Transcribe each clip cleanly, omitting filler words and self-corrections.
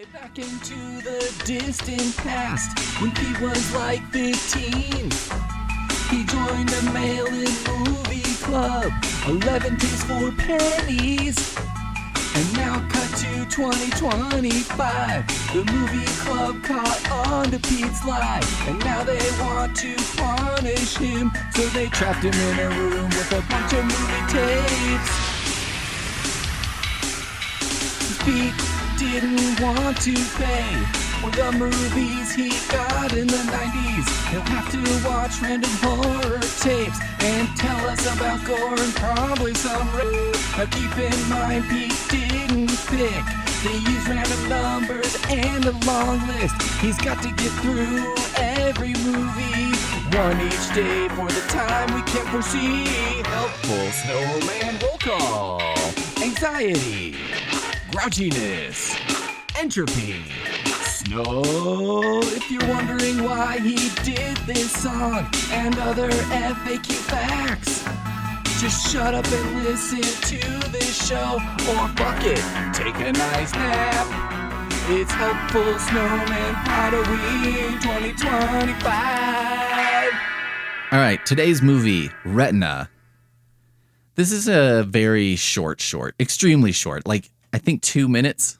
Way back into the distant past, when Pete was like 15, he joined a mail-in movie club, 11 takes for pennies. And now cut to 2025, the movie club caught on to Pete's life, and now they want to punish him, so they trapped him in a room with a bunch of movie tapes. Pete didn't want to pay for the movies he got in the 90s. He'll have to watch random horror tapes and tell us about gore and probably some rape. Now keep in mind, Pete didn't pick. They use random numbers and a long list. He's got to get through every movie, one each day for the time we can't foresee. Helpful Snowman roll call. Anxiety. Grouchiness, entropy, snow. If you're wondering why he did this song and other FAQ facts, just shut up and listen to this show, or fuck it, take a nice nap. It's Helpful Snowman Podoween 2025. All right, today's movie, Retina. This is a very short, extremely short, like I think 2 minutes.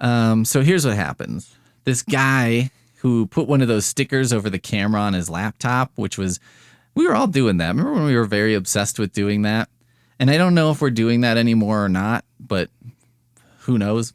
So here's what happens. This guy who put one of those stickers over the camera on his laptop, we were all doing that. Remember when we were very obsessed with doing that? And I don't know if we're doing that anymore or not, but who knows?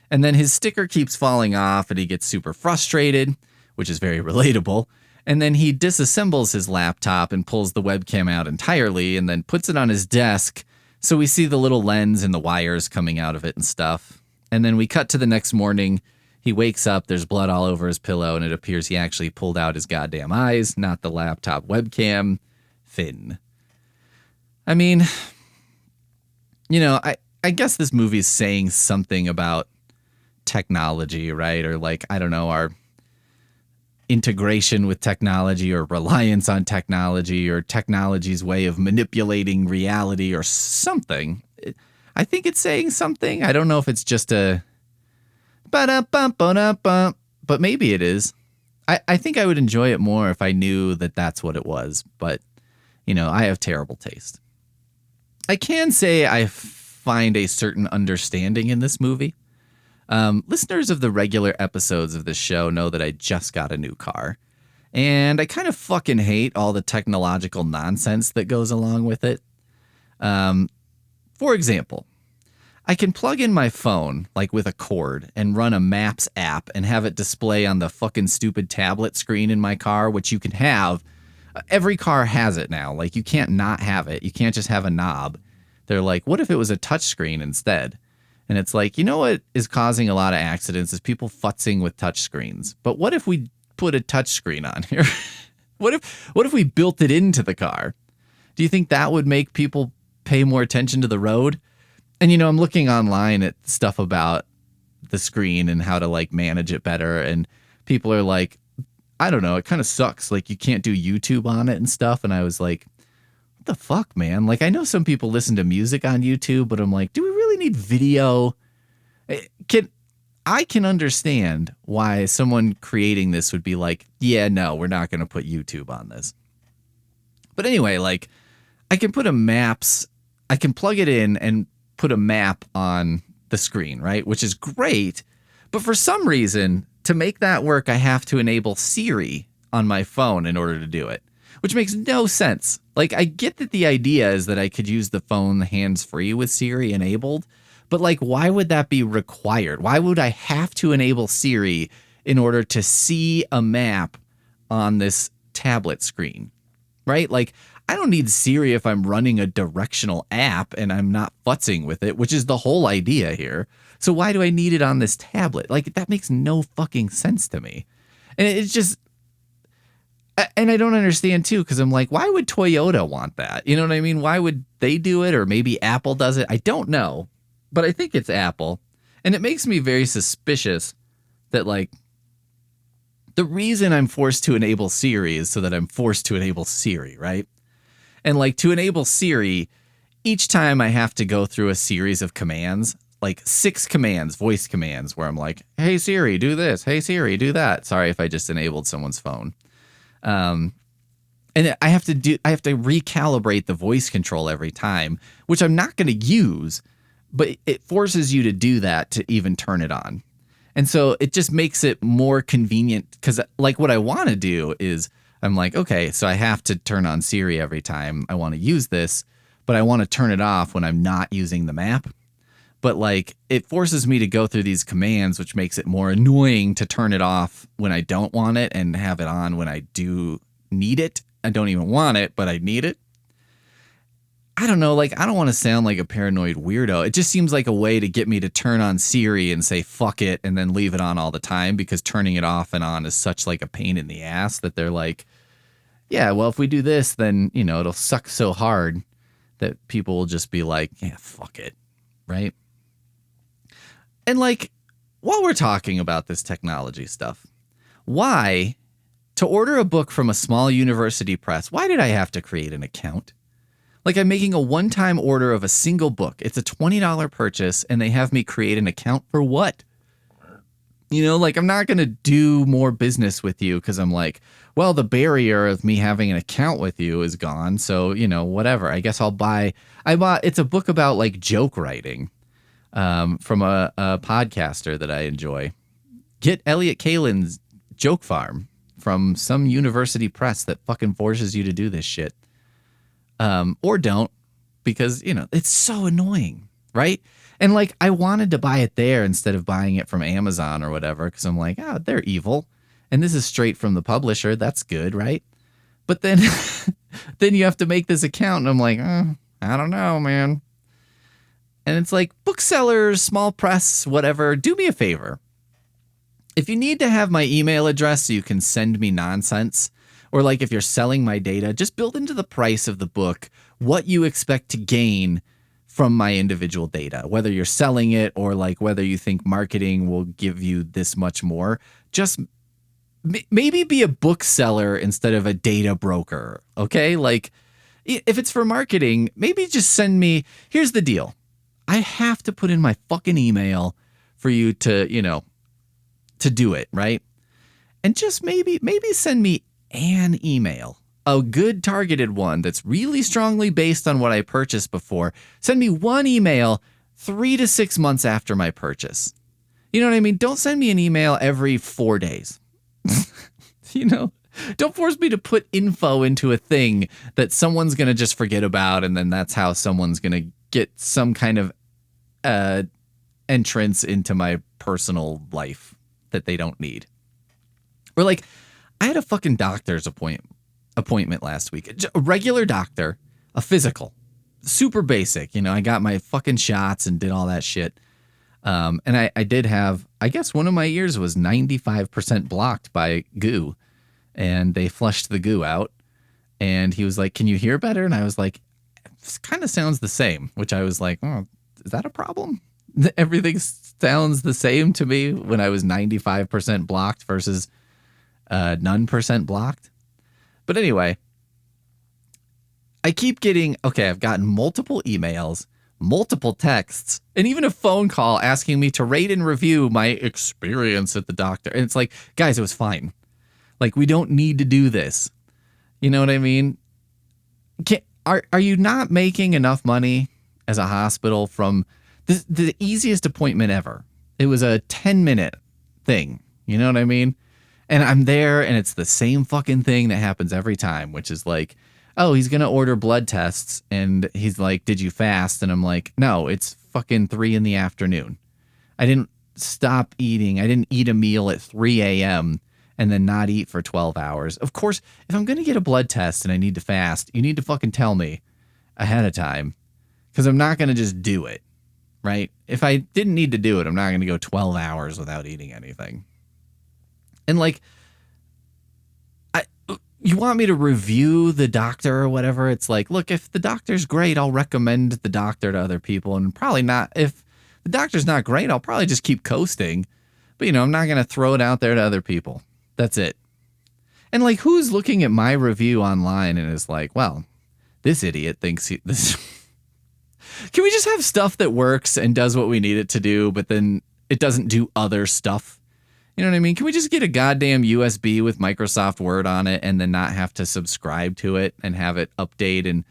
And then his sticker keeps falling off and he gets super frustrated, which is very relatable. And then he disassembles his laptop and pulls the webcam out entirely and then puts it on his desk. So we see the little lens and the wires coming out of it and stuff. And then we cut to the next morning. He wakes up, there's blood all over his pillow, and it appears he actually pulled out his goddamn eyes, not the laptop webcam. Finn. I mean, you know, I guess this movie is saying something about technology, right? Or like, I don't know, our integration with technology or reliance on technology or technology's way of manipulating reality or something. I think it's saying something. I don't know if it's just a but maybe it is. I think I would enjoy it more if I knew that that's what it was. But, you know, I have terrible taste. I can say I find a certain understanding in this movie. Listeners of the regular episodes of this show know that I just got a new car, and I kind of fucking hate all the technological nonsense that goes along with it. For example, I can plug in my phone, like with a cord, and run a Maps app and have it display on the fucking stupid tablet screen in my car, which you can have. Every car has it now. Like, you can't not have it. You can't just have a knob. They're like, what if it was a touchscreen instead? And it's like, you know what is causing a lot of accidents is people futzing with touchscreens. But what if we put a touchscreen on here? What if we built it into the car? Do you think that would make people pay more attention to the road? And, you know, I'm looking online at stuff about the screen and how to, like, manage it better. And people are like, I don't know, it kind of sucks. Like, you can't do YouTube on it and stuff. And I was like, what the fuck, man? Like, I know some people listen to music on YouTube, but I'm like, do we really need video? I can understand why someone creating this would be like, yeah, no, we're not going to put YouTube on this. But anyway, like, I can plug it in and put a map on the screen, right? Which is great. But for some reason, to make that work, I have to enable Siri on my phone in order to do it, which makes no sense. Like, I get that the idea is that I could use the phone hands-free with Siri enabled, but, like, why would that be required? Why would I have to enable Siri in order to see a map on this tablet screen, right? Like, I don't need Siri if I'm running a directional app and I'm not futzing with it, which is the whole idea here. So why do I need it on this tablet? Like, that makes no fucking sense to me. And it's just, and I don't understand too, because I'm like, why would Toyota want that? You know what I mean? Why would they do it? Or maybe Apple does it. I don't know, but I think it's Apple. And it makes me very suspicious that, like, the reason I'm forced to enable Siri is so that I'm forced to enable Siri, right? And, like, to enable Siri, each time I have to go through a series of commands, like 6 commands, voice commands, where I'm like, hey Siri, do this. Hey Siri, do that. Sorry if I just enabled someone's phone. And I have to recalibrate the voice control every time, which I'm not going to use, but it forces you to do that to even turn it on. And so it just makes it more convenient, because like what I want to do is I'm like, okay, so I have to turn on Siri every time I want to use this, but I want to turn it off when I'm not using the map. But like it forces me to go through these commands, which makes it more annoying to turn it off when I don't want it and have it on when I do need it. I don't even want it, but I need it. I don't know, like, I don't want to sound like a paranoid weirdo. It just seems like a way to get me to turn on Siri and say, fuck it, and then leave it on all the time, because turning it off and on is such like a pain in the ass that they're like, yeah, well, if we do this, then, you know, it'll suck so hard that people will just be like, yeah, fuck it, right? And like, while we're talking about this technology stuff, why, to order a book from a small university press, why did I have to create an account? Like, I'm making a one-time order of a single book. It's a $20 purchase, and they have me create an account for what? You know, like, I'm not going to do more business with you because I'm like, well, the barrier of me having an account with you is gone. So, you know, whatever. I guess it's a book about like joke writing from a podcaster that I enjoy. Get Elliot Kalin's Joke Farm from some university press that fucking forces you to do this shit. Or don't, because, you know, it's so annoying, right? And like, I wanted to buy it there instead of buying it from Amazon or whatever, because I'm like, oh, they're evil. And this is straight from the publisher. That's good, right? But then, then you have to make this account. And I'm like, I don't know, man. And it's like, booksellers, small press, whatever, do me a favor. If you need to have my email address so you can send me nonsense, or like if you're selling my data, just build into the price of the book what you expect to gain from my individual data, whether you're selling it or like whether you think marketing will give you this much more. Just maybe be a bookseller instead of a data broker. Okay. Like if it's for marketing, maybe just send me, here's the deal. I have to put in my fucking email for you to, you know, to do it. Right. And just maybe send me an email, a good targeted one that's really strongly based on what I purchased before. Send me one email 3 to 6 months after my purchase. You know what I mean? Don't send me an email every 4 days. You know, don't force me to put info into a thing that someone's going to just forget about. And then that's how someone's going to get some kind of entrance into my personal life that they don't need. Or like, I had a fucking doctor's appointment last week. A regular doctor, a physical, super basic. You know, I got my fucking shots and did all that shit. And I did have, I guess one of my ears was 95% blocked by goo, and they flushed the goo out. And he was like, can you hear better? And I was like, it kind of sounds the same, which I was like, oh, is that a problem? Everything sounds the same to me when I was 95% blocked versus none percent blocked. But anyway, I keep getting, I've gotten multiple emails, multiple texts, and even a phone call asking me to rate and review my experience at the doctor. And it's like, guys, it was fine. Like, we don't need to do this. You know what I mean? Are you not making enough money as a hospital from the easiest appointment ever? It was a 10-minute thing. You know what I mean? And I'm there, and it's the same fucking thing that happens every time, which is like, oh, he's going to order blood tests. And he's like, did you fast? And I'm like, no, it's fucking 3 p.m. I didn't stop eating. I didn't eat a meal at 3 a.m. and then not eat for 12 hours. Of course, if I'm going to get a blood test and I need to fast, you need to fucking tell me ahead of time, because I'm not going to just do it, right? If I didn't need to do it, I'm not going to go 12 hours without eating anything. And like, you want me to review the doctor or whatever? It's like, look, if the doctor's great, I'll recommend the doctor to other people. And probably not, if the doctor's not great, I'll probably just keep coasting. But, you know, I'm not going to throw it out there to other people. That's it. And like, who's looking at my review online and is like, well, this idiot thinks this. Can we just have stuff that works and does what we need it to do, but then it doesn't do other stuff? You know what I mean? Can we just get a goddamn USB with Microsoft Word on it and then not have to subscribe to it and have it update and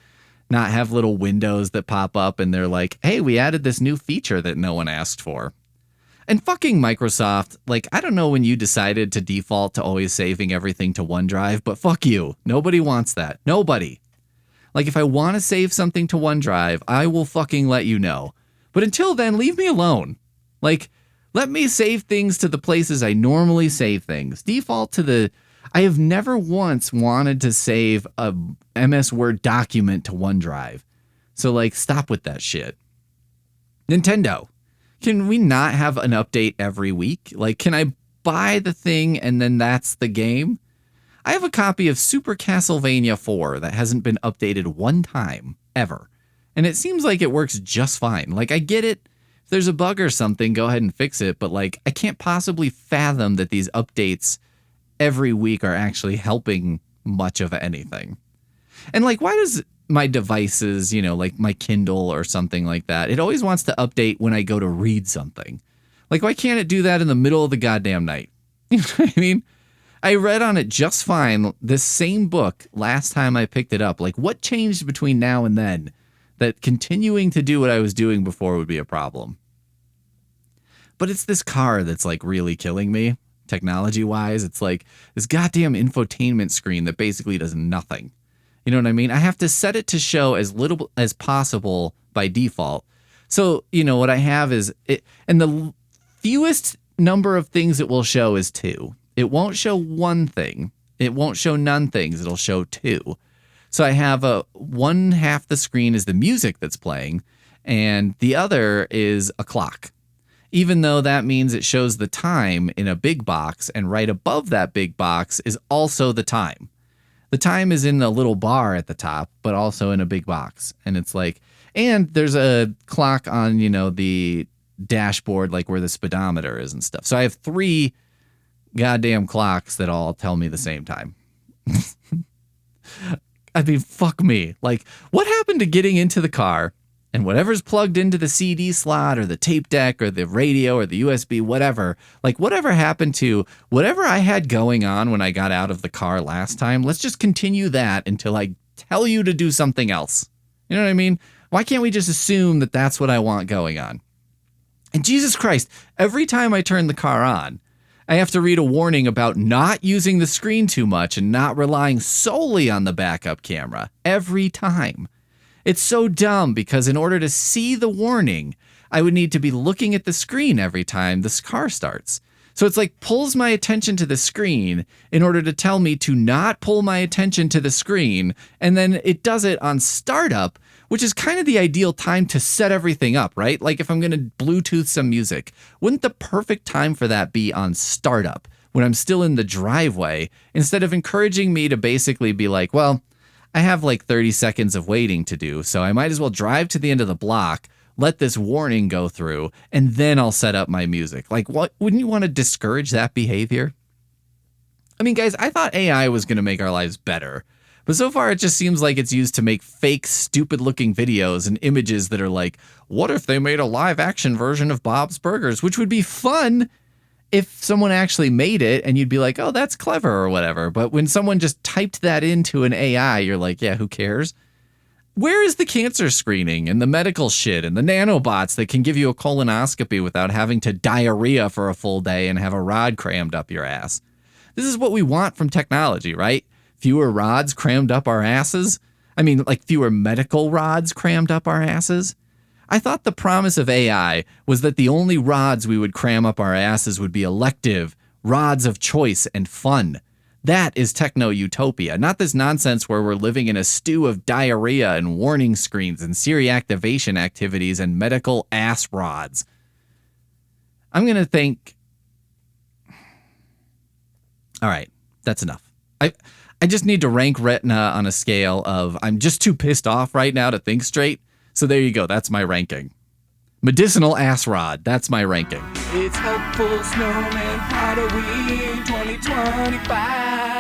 not have little windows that pop up and they're like, hey, we added this new feature that no one asked for. And fucking Microsoft, like, I don't know when you decided to default to always saving everything to OneDrive, but fuck you. Nobody wants that. Nobody. Like, if I want to save something to OneDrive, I will fucking let you know. But until then, leave me alone. Like, let me save things to the places I normally save things. Default to the... I have never once wanted to save a MS Word document to OneDrive. So, like, stop with that shit. Nintendo, can we not have an update every week? Like, can I buy the thing and then that's the game? I have a copy of Super Castlevania 4 that hasn't been updated one time, ever. And it seems like it works just fine. Like, I get it. If there's a bug or something, go ahead and fix it. But, like, I can't possibly fathom that these updates every week are actually helping much of anything. And, like, why does my devices, you know, like my Kindle or something like that, it always wants to update when I go to read something? Like, why can't it do that in the middle of the goddamn night? You know what I mean? I read on it just fine this same book last time I picked it up. Like, what changed between now and then that continuing to do what I was doing before would be a problem? But it's this car that's, like, really killing me, technology-wise. It's like this goddamn infotainment screen that basically does nothing. You know what I mean? I have to set it to show as little as possible by default. So, you know, what I have is... and the fewest number of things it will show is 2. It won't show one thing. It won't show none things. It'll show 2. So I have one half the screen is the music that's playing, and the other is a clock. Even though that means it shows the time in a big box, and right above that big box is also the time. The time is in a little bar at the top, but also in a big box. And it's like, and there's a clock on, you know, the dashboard, like where the speedometer is and stuff. So I have 3 goddamn clocks that all tell me the same time. I mean, fuck me. Like, what happened to getting into the car and whatever's plugged into the CD slot or the tape deck or the radio or the USB, whatever, like whatever happened to whatever I had going on when I got out of the car last time, let's just continue that until I tell you to do something else. You know what I mean? Why can't we just assume that that's what I want going on? And Jesus Christ, every time I turn the car on, I have to read a warning about not using the screen too much and not relying solely on the backup camera every time. It's so dumb because in order to see the warning, I would need to be looking at the screen every time this car starts. So it's like pulls my attention to the screen in order to tell me to not pull my attention to the screen. And then it does it on startup, which is kind of the ideal time to set everything up, right? Like if I'm going to Bluetooth some music, wouldn't the perfect time for that be on startup when I'm still in the driveway, instead of encouraging me to basically be like, well, I have like 30 seconds of waiting to do, so I might as well drive to the end of the block, let this warning go through, and then I'll set up my music. Like, what? Wouldn't you want to discourage that behavior? I mean, guys, I thought AI was going to make our lives better. But so far, it just seems like it's used to make fake, stupid-looking videos and images that are like, what if they made a live-action version of Bob's Burgers? Which would be fun if someone actually made it, and you'd be like, oh, that's clever or whatever. But when someone just typed that into an AI, you're like, yeah, who cares? Where is the cancer screening and the medical shit and the nanobots that can give you a colonoscopy without having to diarrhea for a full day and have a rod crammed up your ass? This is what we want from technology, right? Fewer rods crammed up our asses? I mean, like fewer medical rods crammed up our asses? I thought the promise of AI was that the only rods we would cram up our asses would be elective, rods of choice, and fun. That is techno-utopia, not this nonsense where we're living in a stew of diarrhea and warning screens and Siri activation activities and medical ass rods. I'm going to think... All right, that's enough. I just need to rank Retina on a scale of I'm just too pissed off right now to think straight. So there you go. That's my ranking. Medicinal ass rod. That's my ranking. It's Helpful Snowman Podoween 2025.